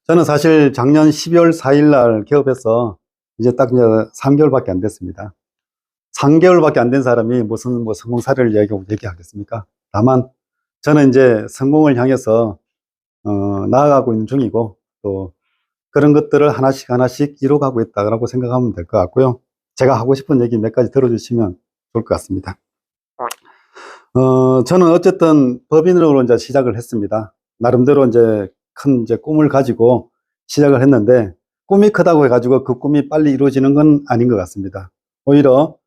저는 사실 작년 12월 4일 날 개업해서 이제 딱 이제 3개월밖에 안 됐습니다. 3개월밖에 안 된 사람이 무슨 뭐 성공 사례를 얘기하겠습니까? 다만 저는 이제 성공을 향해서 나아가고 있는 중이고 또 그런 것들을 하나씩 하나씩 이뤄가고 있다고 생각하면 될 것 같고요. 제가 하고 싶은 얘기 몇 가지 들어주시면 좋을 것 같습니다. 저는 어쨌든 법인으로 이제 시작을 했습니다. 나름대로 이제 큰 이제 꿈을 가지고 시작을 했는데 꿈이 크다고 해가지고 그 꿈이 빨리 이루어지는 건 아닌 것 같습니다. 오히려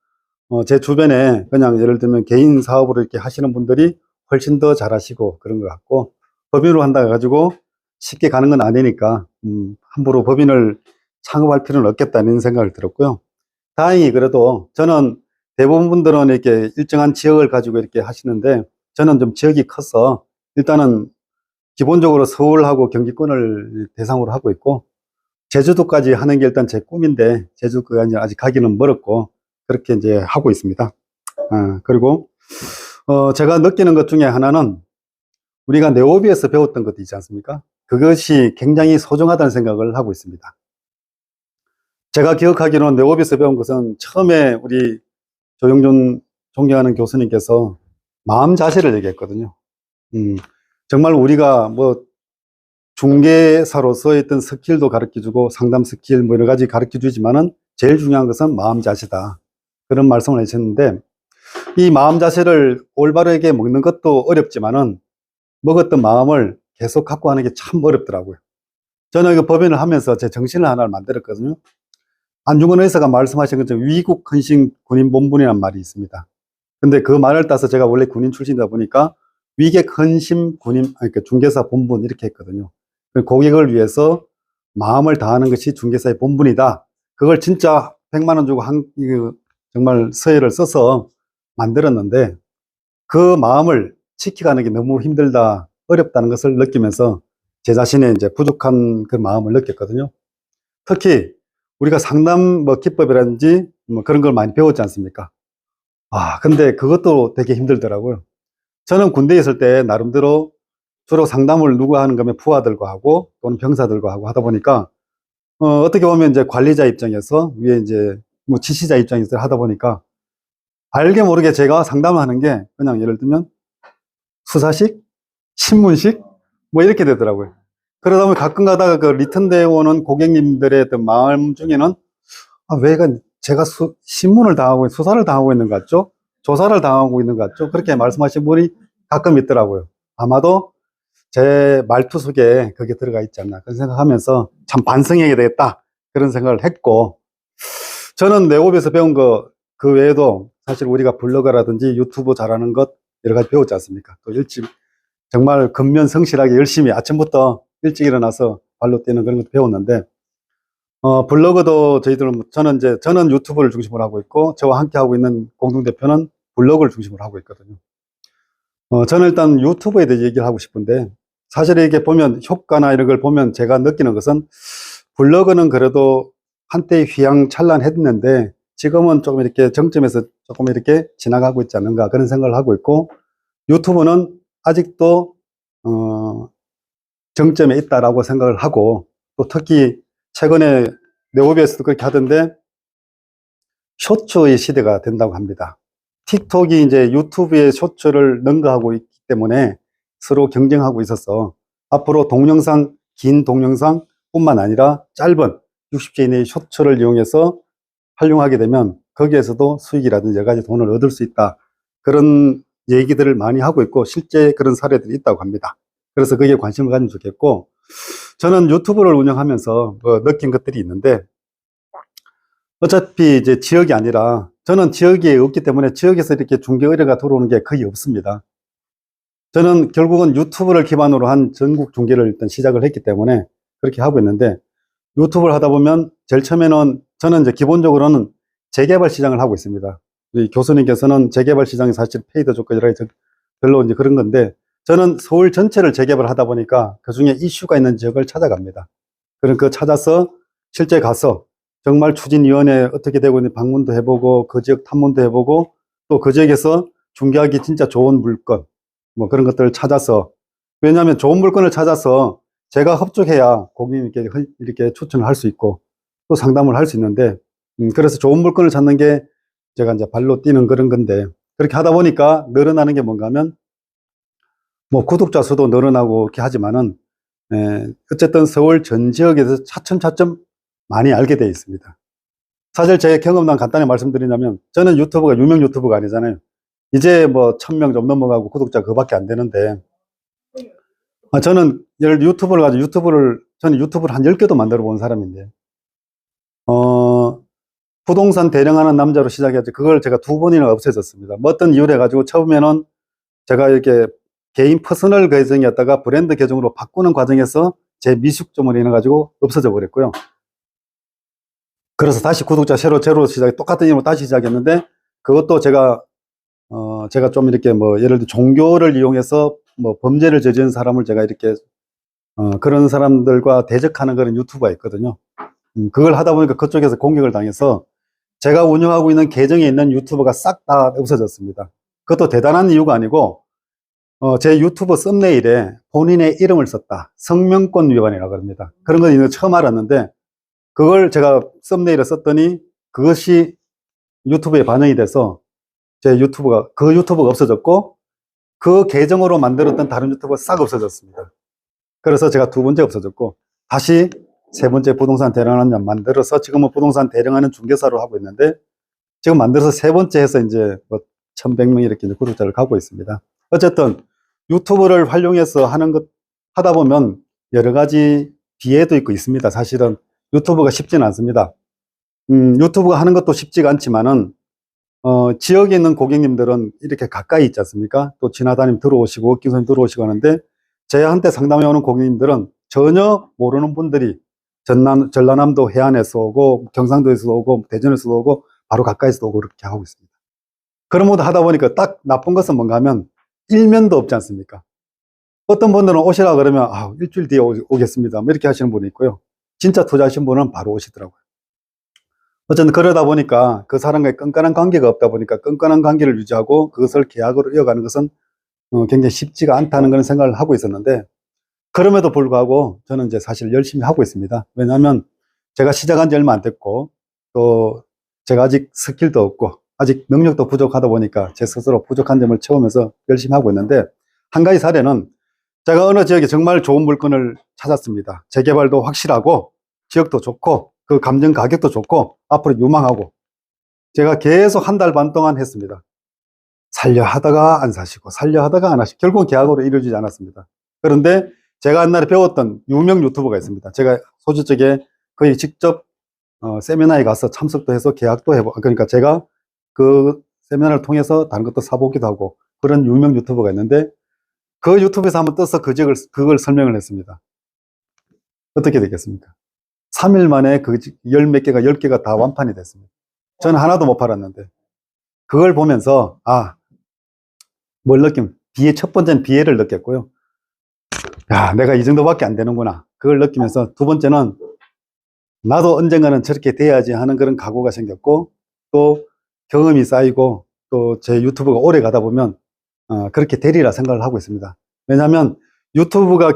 제 주변에 그냥 예를 들면 개인 사업으로 이렇게 하시는 분들이 훨씬 더 잘하시고 그런 것 같고 법인으로 한다 해가지고 쉽게 가는 건 아니니까 함부로 법인을 창업할 필요는 없겠다는 생각을 들었고요. 다행히 그래도 저는 대부분 분들은 이렇게 일정한 지역을 가지고 이렇게 하시는데 저는 좀 지역이 커서 일단은 기본적으로 서울하고 경기권을 대상으로 하고 있고 제주도까지 하는 게 일단 제 꿈인데 제주도까지 아직 가기는 멀었고 그렇게 이제 하고 있습니다. 그리고 제가 느끼는 것 중에 하나는 우리가 네오비에서 배웠던 것도 있지 않습니까? 그것이 굉장히 소중하다는 생각을 하고 있습니다. 제가 기억하기로는 네오비에서 배운 것은 처음에 우리 조영준 존경하는 교수님께서 마음 자세를 얘기했거든요. 정말 우리가 뭐 중개사로서의 어떤 스킬도 가르쳐주고 상담 스킬 뭐 여러 가지 가르쳐주지만은 제일 중요한 것은 마음 자세다. 그런 말씀을 하셨는데 이 마음 자세를 올바르게 먹는 것도 어렵지만은 먹었던 마음을 계속 갖고 하는 게 참 어렵더라고요. 저는 그 법인을 하면서 제 정신을 하나를 만들었거든요. 안중근 의사가 말씀하신 것처럼 위국 헌신 군인 본분이라는 말이 있습니다. 근데 그 말을 따서 제가 원래 군인 출신이다 보니까 위객 헌신 군인, 그러니까 중개사 본분 이렇게 했거든요. 고객을 위해서 마음을 다하는 것이 중개사의 본분이다. 그걸 진짜 100만 원 주고 정말 서예를 써서 만들었는데 그 마음을 지켜가는 게 너무 힘들다, 어렵다는 것을 느끼면서 제 자신의 이제 부족한 그 마음을 느꼈거든요. 특히 우리가 상담 뭐 기법이라든지 뭐 그런 걸 많이 배웠지 않습니까? 근데 그것도 되게 힘들더라고요. 저는 군대에 있을 때 나름대로 주로 상담을 누가 하는 거면 부하들과 하고 또는 병사들과 하고 하다 보니까 어떻게 보면 이제 관리자 입장에서 위에 이제 뭐 지시자 입장에서 하다 보니까 알게 모르게 제가 상담을 하는 게 그냥 예를 들면 수사식, 신문식 뭐 이렇게 되더라고요. 그러다 보면 가끔 가다가 그 리턴되어 오는 고객님들의 어떤 마음 중에는 왜 제가 신문을 당하고 수사를 당하고 있는 것 같죠? 조사를 당하고 있는 것 같죠? 그렇게 말씀하시는 분이 가끔 있더라고요. 아마도 제 말투 속에 그게 들어가 있지 않나 그런 생각하면서 참 반성해야 되겠다 그런 생각을 했고 저는 네오비에서 배운 거 그 외에도 사실 우리가 블로거라든지 유튜브 잘하는 것 여러 가지 배웠지 않습니까? 또 일찍 정말 근면성실하게 열심히 아침부터 일찍 일어나서 발로 뛰는 그런 것도 배웠는데 블로그도 저는 유튜브를 중심으로 하고 있고 저와 함께 하고 있는 공동대표는 블로그를 중심으로 하고 있거든요. 저는 일단 유튜브에 대해 얘기를 하고 싶은데 사실 이게 보면 효과나 이런 걸 보면 제가 느끼는 것은 블로그는 그래도 한때 휘황찬란했는데 지금은 조금 이렇게 정점에서 조금 이렇게 지나가고 있지 않는가 그런 생각을 하고 있고 유튜브는 아직도 정점에 있다라고 생각을 하고 또 특히 최근에 네오비에서도 그렇게 하던데 쇼츠의 시대가 된다고 합니다. 틱톡이 이제 유튜브에 쇼츠를 능가하고 있기 때문에 서로 경쟁하고 있어서 앞으로 긴 동영상 뿐만 아니라 짧은 60초 이내의 쇼츠를 이용해서 활용하게 되면 거기에서도 수익이라든지 여러 가지 돈을 얻을 수 있다. 그런 얘기들을 많이 하고 있고 실제 그런 사례들이 있다고 합니다. 그래서 거기에 관심을 가지면 좋겠고 저는 유튜브를 운영하면서 느낀 것들이 있는데 어차피 이제 지역이 아니라 저는 지역이 없기 때문에 지역에서 이렇게 중개 의뢰가 들어오는 게 거의 없습니다. 저는 결국은 유튜브를 기반으로 한 전국 중개를 일단 시작을 했기 때문에 그렇게 하고 있는데 유튜브를 하다 보면 제일 처음에는 저는 이제 기본적으로는 재개발 시장을 하고 있습니다. 우리 교수님께서는 재개발 시장이 사실 페이드 조건 여러 가지 별로 이제 그런 건데 저는 서울 전체를 재개발을 하다 보니까 그 중에 이슈가 있는 지역을 찾아갑니다. 그럼 그 찾아서 실제 가서 정말 추진위원회 어떻게 되고 있는지 방문도 해보고 그 지역 탐문도 해보고 또 그 지역에서 중개하기 진짜 좋은 물건 뭐 그런 것들을 찾아서 왜냐하면 좋은 물건을 찾아서 제가 협조해야 고객님께 이렇게 추천을 할 수 있고 또 상담을 할 수 있는데, 그래서 좋은 물건을 찾는 게 제가 이제 발로 뛰는 그런 건데, 그렇게 하다 보니까 늘어나는 게 뭔가 하면, 뭐 구독자 수도 늘어나고 이렇게 하지만은, 어쨌든 서울 전 지역에서 차츰차츰 많이 알게 되어 있습니다. 사실 제 경험담 간단히 말씀드리자면, 저는 유튜브가 유명 유튜브가 아니잖아요. 이제 뭐 1000명 좀 넘어가고 구독자 그밖에 안 되는데, 저는 유튜브를 가지고 저는 유튜브를 한 10개도 만들어 본 사람인데, 어, 부동산 대령하는 남자로 시작해서 그걸 제가 2번이나 없애졌습니다. 뭐 어떤 이유를 해가지고 처음에는 제가 이렇게 개인 퍼스널 계정이었다가 브랜드 계정으로 바꾸는 과정에서 제 미숙점을 인해가지고 없어져 버렸고요. 그래서 다시 구독자 제로 시작해 똑같은 이름으로 다시 시작했는데, 그것도 제가 좀 이렇게 뭐 예를 들어 종교를 이용해서 뭐 범죄를 저지른 사람을 제가 이렇게 그런 사람들과 대적하는 그런 유튜브가 있거든요. 그걸 하다 보니까 그쪽에서 공격을 당해서 제가 운영하고 있는 계정에 있는 유튜버가 싹 다 없어졌습니다. 그것도 대단한 이유가 아니고, 제 유튜브 썸네일에 본인의 이름을 썼다. 성명권 위반이라고 합니다. 그런 건 이제 처음 알았는데, 그걸 제가 썸네일에 썼더니 그것이 유튜브에 반영이 돼서 그 유튜브가 없어졌고, 그 계정으로 만들었던 다른 유튜버가 싹 없어졌습니다. 그래서 제가 2번째 없어졌고, 다시 3번째 부동산 대령하는 만들어서 지금은 부동산 대령하는 중개사로 하고 있는데, 지금 만들어서 3번째 해서 이제 뭐 1100명 이렇게 구독자를 갖고 있습니다. 어쨌든 유튜브를 활용해서 하다 보면 여러 가지 비애도 있고 있습니다. 사실은 유튜브가 쉽지는 않습니다. 유튜브가 하는 것도 쉽지가 않지만은, 지역에 있는 고객님들은 이렇게 가까이 있지 않습니까? 또 지나다니면 들어오시고, 워킹선 들어오시고 하는데, 저한테 상담해 오는 고객님들은 전혀 모르는 분들이 전라남도 해안에서 오고, 경상도에서 오고, 대전에서 오고, 바로 가까이서 오고, 그렇게 하고 있습니다. 그런 모드 하다 보니까 딱 나쁜 것은 뭔가 하면 일면도 없지 않습니까? 어떤 분들은 오시라 그러면, 일주일 뒤에 오겠습니다. 뭐 이렇게 하시는 분이 있고요. 진짜 투자하신 분은 바로 오시더라고요. 어쨌든 그러다 보니까 그 사람과의 끈끈한 관계가 없다 보니까 끈끈한 관계를 유지하고 그것을 계약으로 이어가는 것은 굉장히 쉽지가 않다는 그런 생각을 하고 있었는데, 그럼에도 불구하고 저는 이제 사실 열심히 하고 있습니다. 왜냐하면 제가 시작한 지 얼마 안 됐고, 또 제가 아직 스킬도 없고 아직 능력도 부족하다 보니까 제 스스로 부족한 점을 채우면서 열심히 하고 있는데, 한 가지 사례는 제가 어느 지역에 정말 좋은 물건을 찾았습니다. 재개발도 확실하고 지역도 좋고 그 감정 가격도 좋고 앞으로 유망하고, 제가 계속 1달 반 동안 했습니다. 살려 하다가 안 사시고 살려 하다가 안 하시고 결국은 계약으로 이루어지지 않았습니다. 그런데 제가 옛날에 배웠던 유명 유튜버가 있습니다. 제가 소주 쪽에 거의 직접 세미나에 가서 참석도 해서 계약도 해보고, 그러니까 제가 그 세미나를 통해서 다른 것도 사보기도 하고 그런 유명 유튜버가 있는데, 그 유튜브에서 한번 떠서 그걸 설명을 했습니다. 어떻게 되겠습니까? 3일 만에 그 열 몇 개가 10개가 다 완판이 됐습니다. 저는 하나도 못 팔았는데, 그걸 보면서 뭘 첫 번째는 비애를 느꼈고요. 야, 내가 이 정도밖에 안 되는구나. 그걸 느끼면서 두 번째는 나도 언젠가는 저렇게 돼야지 하는 그런 각오가 생겼고, 또 경험이 쌓이고 또 제 유튜브가 오래 가다 보면 그렇게 되리라 생각을 하고 있습니다. 왜냐하면 유튜브가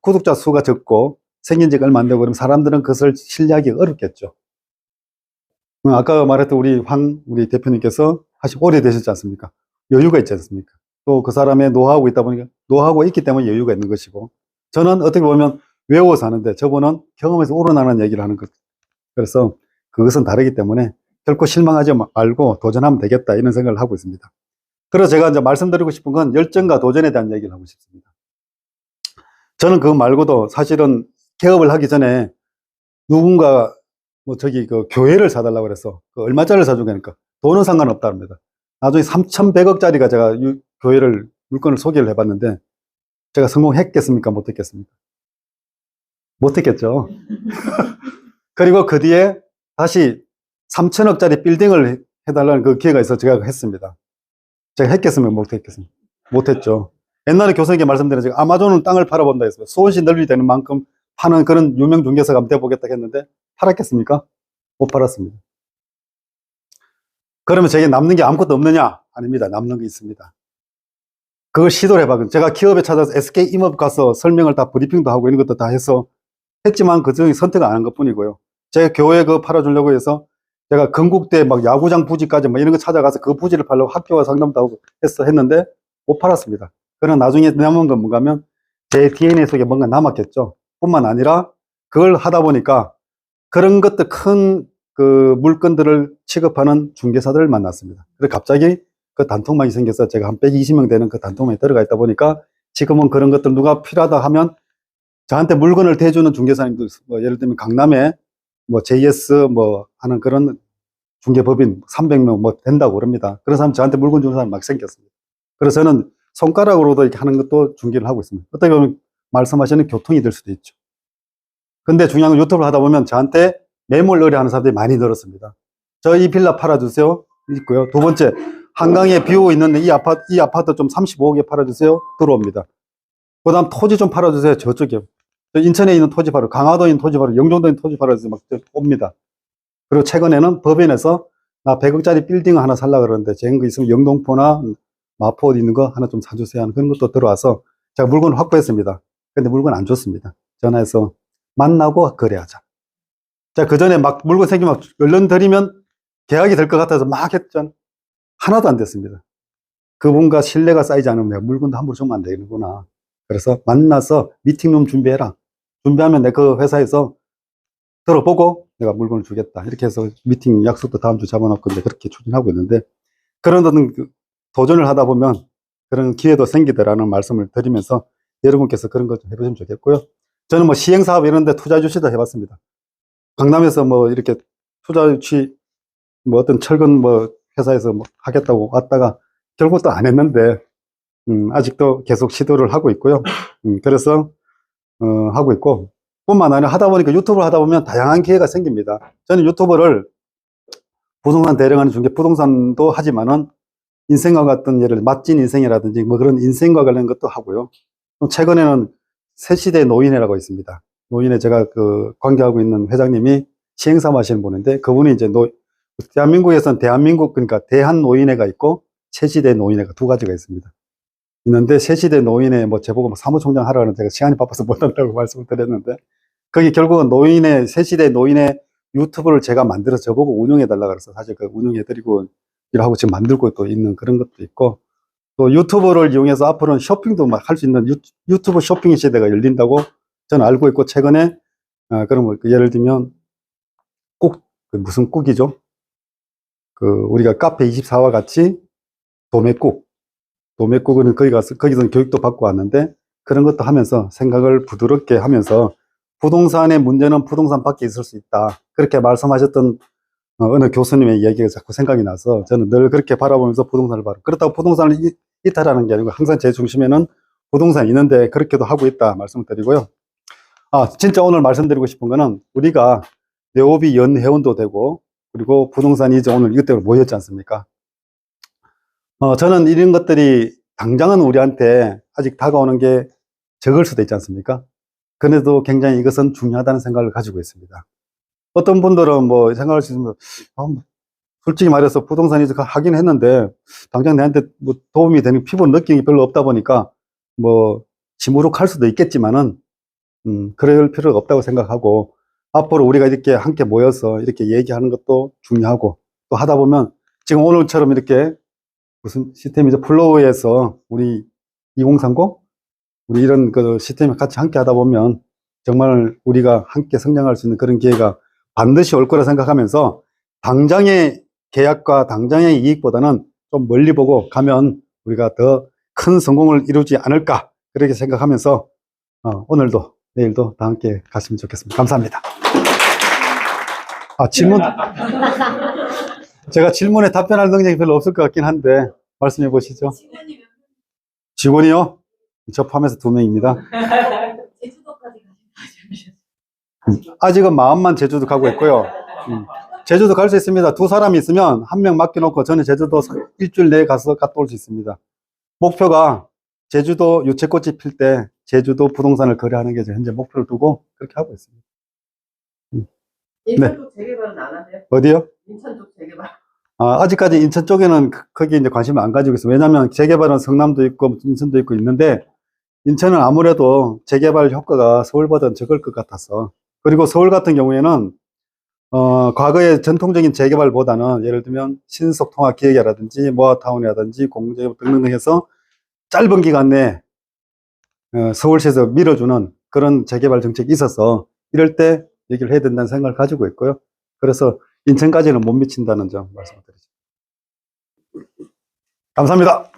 구독자 수가 적고 생긴 지가 얼마 안 되고 그러면 사람들은 그것을 신뢰하기 어렵겠죠. 아까 말했던 우리 대표님께서 오래 되셨지 않습니까? 여유가 있지 않습니까? 또 그 사람의 노하우가 있다 보니까, 노하우가 있기 때문에 여유가 있는 것이고, 저는 어떻게 보면 외워서 하는데 저분은 경험에서 우러나는 얘기를 하는 것. 그래서 그것은 다르기 때문에 결코 실망하지 말고 도전하면 되겠다, 이런 생각을 하고 있습니다. 그래서 제가 이제 말씀드리고 싶은 건 열정과 도전에 대한 얘기를 하고 싶습니다. 저는 그거 말고도 사실은 개업을 하기 전에 누군가 그 교회를 사달라고 그래서 그 얼마짜리를 사주고 하니까 돈은 상관없다 합니다. 나중에 3,100억짜리가 제가 물건을 소개를 해봤는데, 제가 성공했겠습니까? 못했겠습니까? 못했겠죠. 그리고 그 뒤에 다시 3,000억짜리 빌딩을 해달라는 그 기회가 있어서 제가 했습니다. 제가 했겠습니까? 못했겠습니까? 못했죠. 옛날에 교수님께 말씀드린 제가 아마존은 땅을 팔아본다 했어요. 수원시 넓이 되는 만큼 파는 그런 유명 중개사가 한번 돼보겠다 했는데, 팔았겠습니까? 못 팔았습니다. 그러면 제게 남는 게 아무것도 없느냐? 아닙니다. 남는 게 있습니다. 그걸 시도를 해봤거든요. 제가 기업에 찾아서 SK 임업 가서 설명을 다 브리핑도 하고 이런 것도 다 해서 했지만 그 중에 선택을 안 한 것 뿐이고요. 제가 교회 그거 팔아주려고 해서 제가 건국대 막 야구장 부지까지 뭐 이런 거 찾아가서 그 부지를 팔려고 학교와 상담도 하고 했는데 못 팔았습니다. 그러나 나중에 남은 건 뭔가 하면 제 DNA 속에 뭔가 남았겠죠. 뿐만 아니라 그걸 하다 보니까 그런 것들 큰 그 물건들을 취급하는 중개사들을 만났습니다. 그래서 갑자기 그 단톡방이 생겨서 제가 한 120명 되는 그 단톡방에 들어가 있다 보니까 지금은 그런 것들 누가 필요하다 하면 저한테 물건을 대주는 중개사님도 뭐 예를 들면 강남에 뭐 JS 뭐 하는 그런 중개법인 300명 뭐 된다고 그럽니다. 그런 사람 저한테 물건 주는 사람 막 생겼습니다. 그래서 저는 손가락으로도 이렇게 하는 것도 중개를 하고 있습니다. 어떻게 보면 말씀하시는 교통이 될 수도 있죠. 근데 중요한 건 유튜브를 하다 보면 저한테 매물 의뢰하는 사람들이 많이 늘었습니다. 저 이 빌라 팔아주세요. 있고요. 두 번째, 한강에 비오 있는데 이 아파트 좀 35억에 팔아주세요. 들어옵니다. 그 다음 토지 좀 팔아주세요. 저쪽에. 인천에 있는 토지 팔아, 강화도에 있는 토지 팔아, 영종도에 있는 토지 팔아주세요. 막 옵니다. 그리고 최근에는 법인에서 나 100억짜리 빌딩 하나 살려고 그러는데 제 거 있으면 영등포나 마포 어디 있는 거 하나 좀 사주세요 하는 그런 것도 들어와서 제가 물건을 확보했습니다. 근데 물건 안 줬습니다. 전화해서 만나고 거래하자. 자, 그 전에 막 물건 생기면 얼른 드리면 계약이 될 것 같아서 막 했잖아. 하나도 안 됐습니다. 그분과 신뢰가 쌓이지 않으면 내가 물건도 함부로 주면 안 되는구나. 그래서 만나서 미팅룸 준비해라. 준비하면 내 그 회사에서 들어보고 내가 물건을 주겠다. 이렇게 해서 미팅 약속도 다음 주 잡아놓고 이제 그렇게 추진하고 있는데 그런 어떤 도전을 하다 보면 그런 기회도 생기더라는 말씀을 드리면서 여러분께서 그런 것 좀 해보시면 좋겠고요. 저는 뭐 시행사업 이런 데 투자 유치도 해봤습니다. 강남에서 뭐 이렇게 투자 유치 뭐 어떤 철근 뭐 회사에서 뭐 하겠다고 왔다가 결국 또 안 했는데 아직도 계속 시도를 하고 있고요. 그래서 하고 있고 뿐만 아니라 하다 보니까 유튜브를 하다 보면 다양한 기회가 생깁니다. 저는 유튜브를 부동산 대령하는 중개 부동산도 하지만은 인생과 같은 예를 맛진 인생이라든지 뭐 그런 인생과 관련된 것도 하고요. 또 최근에는 새시대 노인회라고 있습니다. 노인회 제가 그 관계하고 있는 회장님이 시행사업 하시는 분인데 그분이 이제 대한민국에서는 대한민국 그러니까 대한노인회가 있고 새시대 노인회가 두 가지가 있습니다. 있는데 새시대 노인회 뭐 제보고 뭐 사무총장 하라는 제가 시간이 바빠서 못한다고 말씀을 드렸는데 거기 결국은 노인회 새시대 노인회 유튜브를 제가 만들어서 저보고 운영해 달라 그래서 사실 그 운영해 드리고 일하고 지금 만들고 또 있는 그런 것도 있고 또 유튜브를 이용해서 앞으로는 쇼핑도 막 할 수 있는 유튜브 쇼핑 시대가 열린다고 저는 알고 있고 최근에 그럼 뭐 예를 들면 그 무슨 꾹이죠? 그 우리가 카페 24와 같이 도매국은 거기 가서 거기서 교육도 받고 왔는데 그런 것도 하면서 생각을 부드럽게 하면서 부동산의 문제는 부동산 밖에 있을 수 있다. 그렇게 말씀하셨던 어느 교수님의 얘기가 자꾸 생각이 나서 저는 늘 그렇게 바라보면서 부동산을 바라. 그렇다고 부동산을 이탈하는 게 아니고 항상 제 중심에는 부동산이 있는데 그렇게도 하고 있다 말씀을 드리고요. 진짜 오늘 말씀드리고 싶은 거는 우리가 네오비 연회원도 되고 그리고 부동산이 이제 오늘 이것 때문에 모였지 않습니까? 저는 이런 것들이 당장은 우리한테 아직 다가오는 게 적을 수도 있지 않습니까? 그래도 굉장히 이것은 중요하다는 생각을 가지고 있습니다. 어떤 분들은 뭐 생각할 수 있으면, 뭐 솔직히 말해서 부동산이 하긴 했는데, 당장 내한테 뭐 도움이 되는 피부 느낌이 별로 없다 보니까, 뭐, 시무룩할 수도 있겠지만은, 그럴 필요가 없다고 생각하고, 앞으로 우리가 이렇게 함께 모여서 이렇게 얘기하는 것도 중요하고, 또 하다 보면, 지금 오늘처럼 이렇게 무슨 시스템이죠? 플로우에서 우리 2030? 우리 이런 그 시스템을 같이 함께 하다 보면 정말 우리가 함께 성장할 수 있는 그런 기회가 반드시 올 거라 생각하면서 당장의 계약과 당장의 이익보다는 좀 멀리 보고 가면 우리가 더 큰 성공을 이루지 않을까 그렇게 생각하면서 오늘도 내일도 다 함께 갔으면 좋겠습니다. 감사합니다. 질문 제가 질문에 답변할 능력이 별로 없을 것 같긴 한데 말씀해 보시죠. 직원이요? 저 포함해서 2명입니다. 제주도까지 아직은 마음만 제주도 가고 있고요. 제주도 갈 수 있습니다. 2사람이 있으면 1명 맡겨놓고 저는 제주도 일주일 내에 가서 갔다 올 수 있습니다. 목표가 제주도 유채꽃이 필 때 제주도 부동산을 거래하는 게 현재 목표를 두고 그렇게 하고 있습니다. 인천 쪽 재개발은 안 하세요? 어디요? 인천 쪽 재개발. 아직까지 인천 쪽에는 크게 이제 관심을 안 가지고 있어요. 왜냐하면 재개발은 성남도 있고 인천도 있고 있는데 인천은 아무래도 재개발 효과가 서울보다는 적을 것 같아서. 그리고 서울 같은 경우에는 과거의 전통적인 재개발보다는 예를 들면 신속통합기획이라든지 모아타운이라든지 공공재개발 등등 해서 짧은 기간 내에 서울시에서 밀어주는 그런 재개발 정책이 있어서 이럴 때 얘기를 해야 된다는 생각을 가지고 있고요. 그래서 인천까지는 못 미친다는 점 말씀드리죠. 감사합니다.